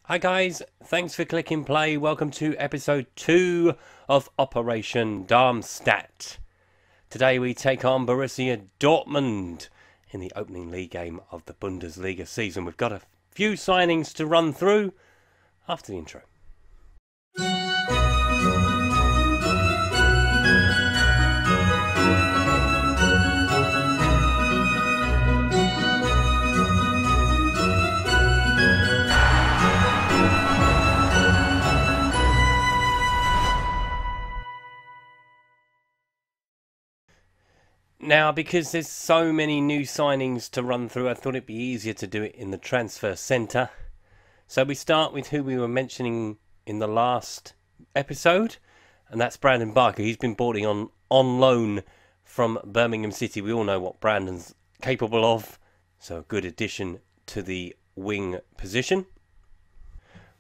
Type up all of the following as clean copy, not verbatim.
Hi guys, thanks for clicking play. Welcome to episode 2 of Operation Darmstadt. Today we take on Borussia Dortmund in the opening league game of the Bundesliga season. We've got a few signings to run through after the intro. Now, because there's so many new signings to run through, I thought it'd be easier to do it in the transfer centre. So we start with who we were mentioning in the last episode, and that's Brandon Barker. He's been brought on loan from Birmingham City. We all know what Brandon's capable of, so a good addition to the wing position.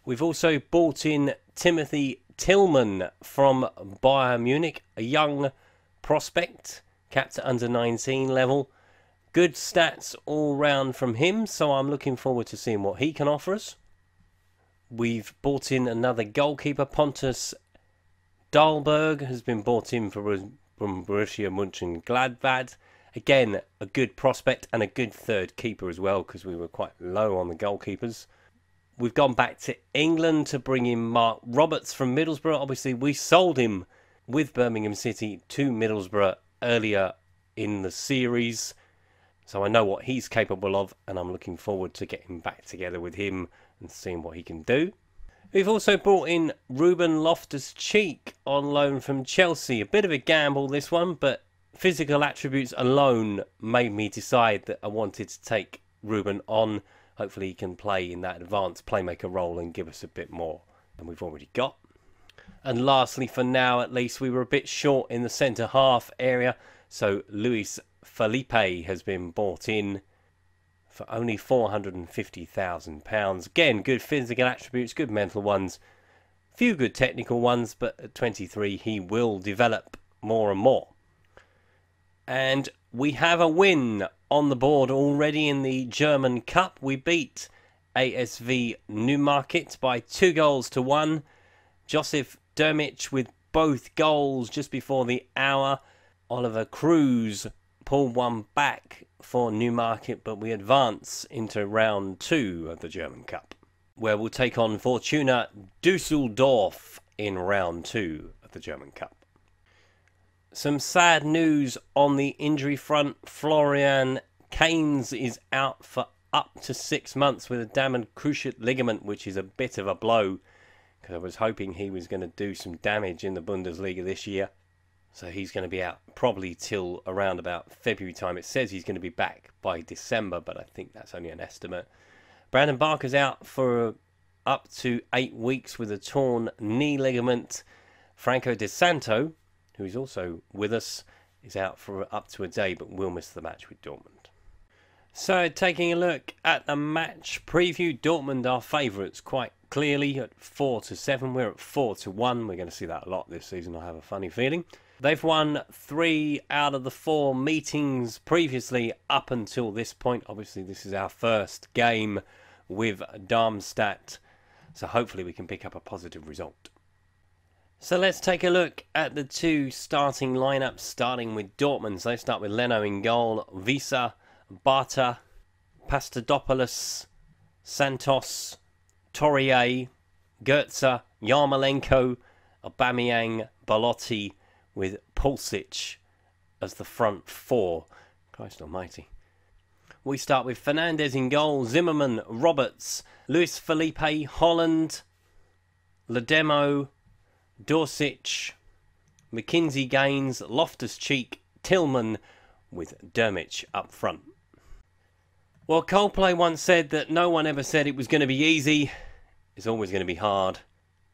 We've also brought in Timothy Tillman from Bayern Munich, a young prospect, capped at under 19 level. Good stats all round from him, so I'm looking forward to seeing what he can offer us. We've brought in another goalkeeper. Pontus Dahlberg has been brought in from Borussia Mönchengladbach. Again, a good prospect and a good third keeper as well, because we were quite low on the goalkeepers. We've gone back to England to bring in Mark Roberts from Middlesbrough. Obviously, we sold him with Birmingham City to Middlesbrough earlier in the series, so I know what he's capable of, and I'm looking forward to getting back together with him and seeing what he can do. We've also brought in Ruben Loftus-Cheek on loan from Chelsea. A bit of a gamble this one, but physical attributes alone made me decide that I wanted to take Ruben on. Hopefully he can play in that advanced playmaker role and give us a bit more than we've already got. And lastly, for now at least, we were a bit short in the centre-half area, so Luis Felipe has been bought in for only £450,000. Again, good physical attributes, good mental ones, few good technical ones, but at 23 he will develop more and more. And we have a win on the board already in the German Cup. We beat ASV Newmarket by 2-1. Joseph Dermich with both goals just before the hour. Oliver Cruz pulled one back for Newmarket, but we advance into round 2 of the German Cup, where we'll take on Fortuna Düsseldorf in round 2 of the German Cup. Some sad news on the injury front. Florian Kainz is out for up to 6 months with a damaged cruciate ligament, which is a bit of a blow, because I was hoping he was going to do some damage in the Bundesliga this year. So he's going to be out probably till around about February time. It says he's going to be back by December, but I think that's only an estimate. Brandon Barker's out for up to 8 weeks with a torn knee ligament. Franco De Santo, who is also with us, is out for up to a day, but will miss the match with Dortmund. So, taking a look at the match preview, Dortmund are favourites quite clearly at 4-7. We're at 4-1. We're going to see that a lot this season, I have a funny feeling. They've won 3 out of the 4 meetings previously up until this point. Obviously, this is our first game with Darmstadt, so hopefully we can pick up a positive result. So let's take a look at the 2 starting lineups, starting with Dortmund. So they start with Leno in goal, Visa, Barta, Papadopoulos, Santos, Torrier, Goetze, Yarmolenko, Aubameyang, Belotti, with Pulisic as the front 4. Christ almighty. We start with Fernandes in goal, Zimmerman, Roberts, Luis Felipe, Holland, Ledemo, Dorsic, McKinsey Gaines, Loftus-Cheek, Tillman, with Dermich up front. Well, Coldplay once said that no one ever said it was going to be easy. It's always going to be hard.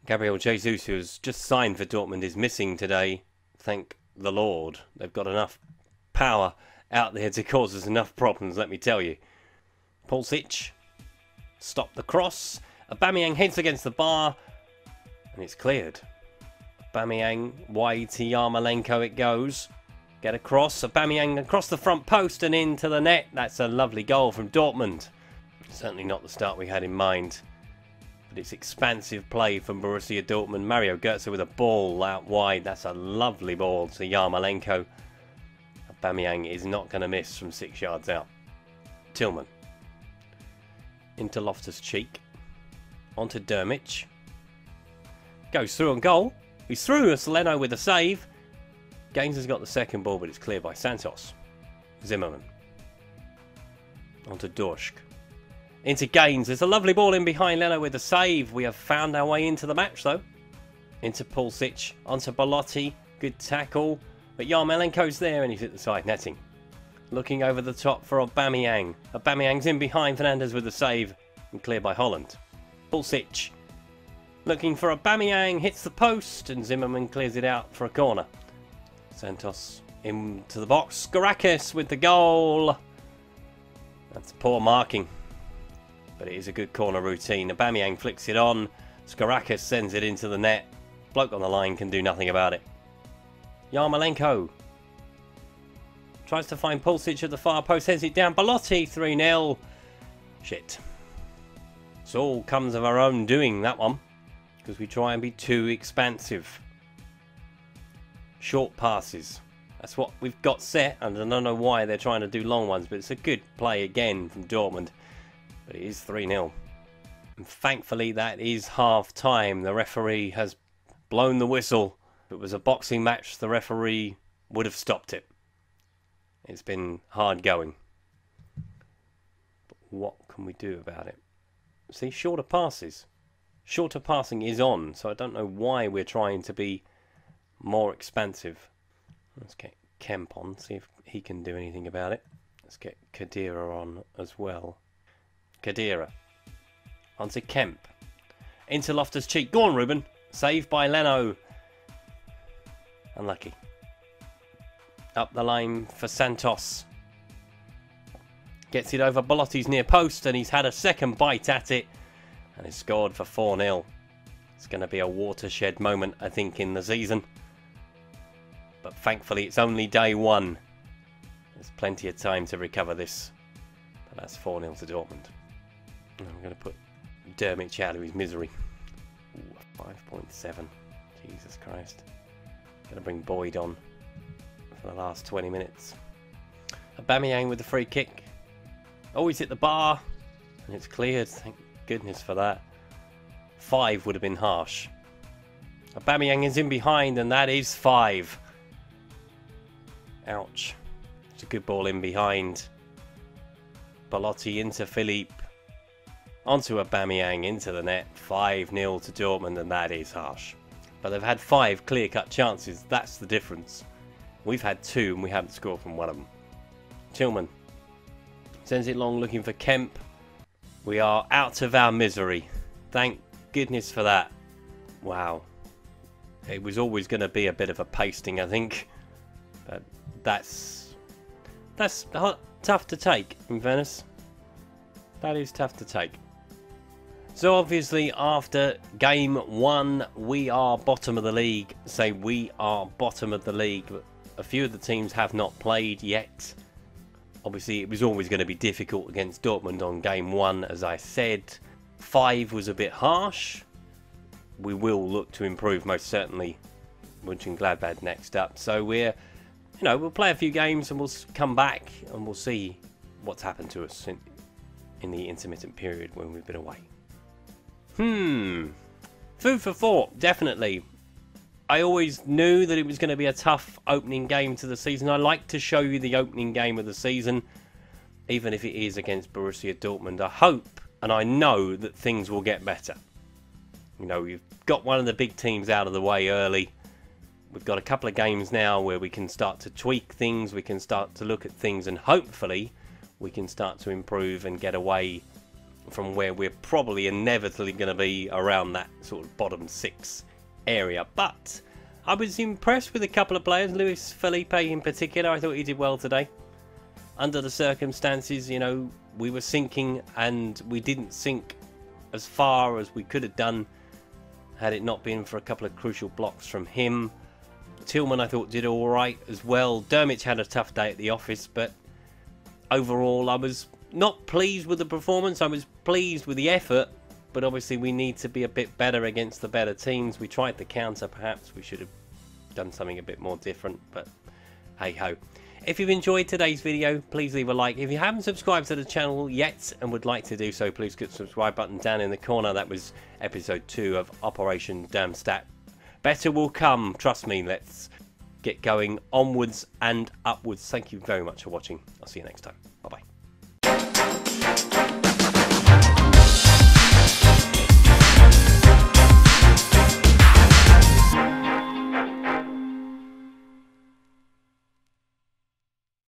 Gabriel Jesus, who has just signed for Dortmund, is missing today. Thank the Lord. They've got enough power out there to cause us enough problems, let me tell you. Pulisic, stop the cross. Aubameyang hits against the bar, and it's cleared. Aubameyang, wide to Yarmolenko it goes. Get across, Aubameyang across the front post and into the net. That's a lovely goal from Dortmund. Certainly not the start we had in mind. But it's expansive play from Borussia Dortmund. Mario Götze with a ball out wide. That's a lovely ball to Yarmolenko. Aubameyang is not going to miss from 6 yards out. Tillman. Into Loftus-Cheek. Onto Dermich. Goes through on goal. He's through. Leno with a save. Gaines has got the second ball, but it's cleared by Santos. Zimmerman. Onto Dorsk. Into Gaines. There's a lovely ball in behind Leno with a save. We have found our way into the match, though. Into Pulisic. Onto Belotti. Good tackle. But Yarmolenko's there and he's at the side netting. Looking over the top for Aubameyang. Aubameyang's in behind Fernandes with a save. And cleared by Holland. Pulisic. Looking for Aubameyang. Hits the post. And Zimmerman clears it out for a corner. Santos into the box. Skarakis with the goal. That's poor marking. But it is a good corner routine. Aubameyang flicks it on. Skarakis sends it into the net. Bloke on the line can do nothing about it. Yarmolenko tries to find Pulisic at the far post. Heads it down. Belotti 3-0. Shit. It's all comes of our own doing, that one. Because we try and be too expansive. Short passes. That's what we've got set. And I don't know why they're trying to do long ones. But it's a good play again from Dortmund. But it is 3-0. And thankfully that is half time. The referee has blown the whistle. If it was a boxing match, the referee would have stopped it. It's been hard going. But what can we do about it? See, shorter passes. Shorter passing is on, so I don't know why we're trying to be more expansive. Let's get Kemp on, see if he can do anything about it. Let's get Khedira on as well. Khedira. Onto Kemp. Into Loftus-Cheek. Go on, Ruben. Saved by Leno. Unlucky. Up the line for Santos. Gets it over Belotti's near post and he's had a second bite at it. And he's scored for 4-0. It's going to be a watershed moment, I think, in the season. But thankfully it's only day one. There's plenty of time to recover this. But that's 4-0 to Dortmund. And I'm going to put Dermich out of his misery. Ooh, 5.7. Jesus Christ. Going to bring Boyd on for the last 20 minutes. Aubameyang with the free kick. Oh, he's hit the bar. And it's cleared. Thank goodness for that. 5 would have been harsh. Aubameyang is in behind and that is 5. Ouch. It's a good ball in behind. Belotti into Philippe. Onto Aubameyang into the net. 5-0 to Dortmund and that is harsh. But they've had 5 clear-cut chances. That's the difference. We've had 2 and we haven't scored from one of them. Tillman sends it long looking for Kemp. We are out of our misery. Thank goodness for that. Wow. It was always going to be a bit of a pasting, I think. But that's tough to take, in fairness. That is tough to take. So obviously after game 1 we are bottom of the league. Say we are bottom of the league, but a few of the teams have not played yet. Obviously it was always going to be difficult against Dortmund on game 1, as I said. 5 was a bit harsh. We will look to improve most certainly. Mönchengladbach next up. So we'll play a few games and we'll come back and we'll see what's happened to us in the intermittent period when we've been away. Food for thought, definitely. I always knew that it was going to be a tough opening game to the season. I like to show you the opening game of the season, even if it is against Borussia Dortmund. I hope and I know that things will get better. You know, we've got one of the big teams out of the way early. We've got a couple of games now where we can start to tweak things, we can start to look at things, and hopefully we can start to improve and get away from where we're probably inevitably going to be around that sort of bottom 6 area. But I was impressed with a couple of players. Luis Felipe in particular, I thought he did well today. Under the circumstances, you know, we were sinking and we didn't sink as far as we could have done had it not been for a couple of crucial blocks from him. Tillman I thought did alright as well. Dermich had a tough day at the office, but overall I was not pleased with the performance. I was pleased with the effort, but obviously we need to be a bit better against the better teams. We tried the counter, perhaps we should have done something a bit more different, but hey ho. If you've enjoyed today's video, please leave a like. If you haven't subscribed to the channel yet and would like to do so, please click the subscribe button down in the corner. That was episode 2 of Operation Darmstadt. Better will come, trust me. Let's get going onwards and upwards. Thank you very much for watching. I'll see you next time. Bye bye.